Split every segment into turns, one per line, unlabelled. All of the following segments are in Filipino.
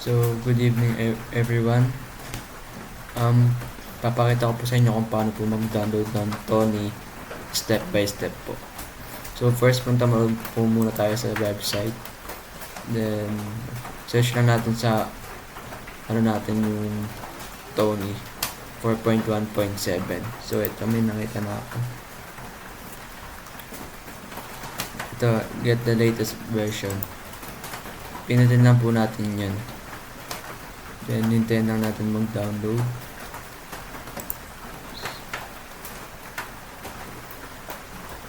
So, good evening everyone. Papakita ko po sa inyo kung paano po mag-download ng Tony step by step po. So, first punta po muna tayo sa website. Then, search lang natin sa yung Tony 4.1.7. So, ito may nakita na ako. Ito, get the latest version. Pinutin lang po natin yan. Then, hintayin lang natin mag-download.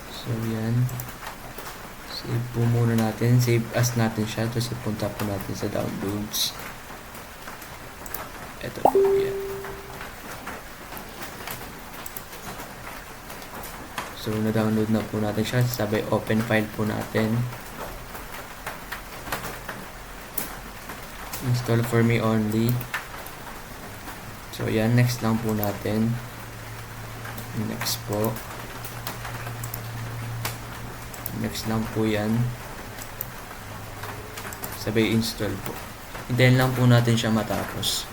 So, yan. Save po muna natin. Save as natin siya. Tapos, ipunta po natin sa downloads. Ito po, yan. So, na-download na po natin siya. Sabay, open file po natin. Install for me only. So, yan. Next lang po natin. Next po. Next lang po yan. Sabay install po. Hintayin lang po natin siya matapos.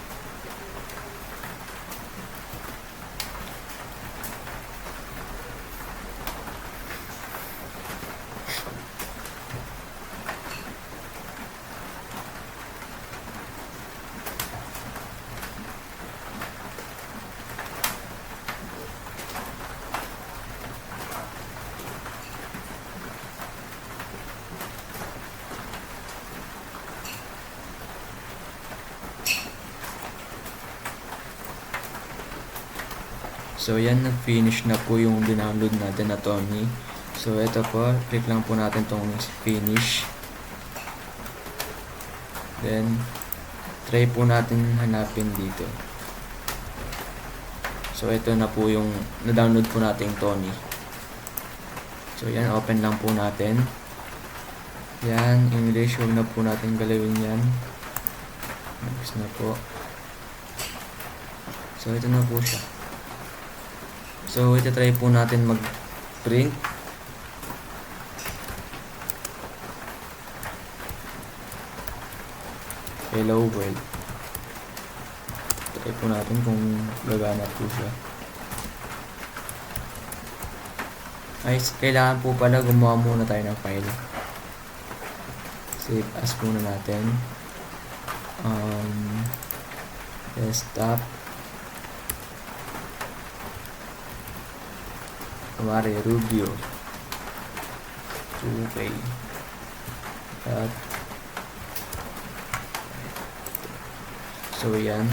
So, yan, nag-finish na po yung dinownload natin na Tony. So, ito po, click lang po natin tong finish. Then, try po natin hanapin dito. So, ito na po yung na-download po natin Tony. So, yan, open lang po natin. Yan, English, huwag na po natin galawin yan. Next na po. So, ito na po siya. So, ito try po natin mag-print. Hello world. Try po natin kung gagana po siya. Ay, kailangan po pala gumawa muna tayo ng file. Save as muna natin. Desktop. Kumari, Rubio 2K so yan,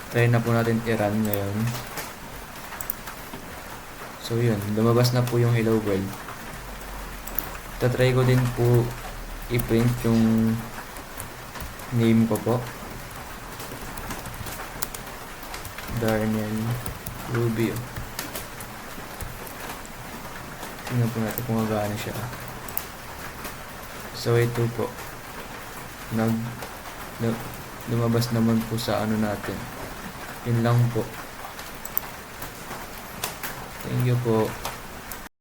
try na po natin i-run ngayon. So yun, lumabas na po yung hello world. Tatry ko din po i-print yung name ko po, Darnell Rubio. Tingnan po natin kung gano'n siya. So ito po, lumabas naman po sa ano natin. Yun lang po. Thank you po.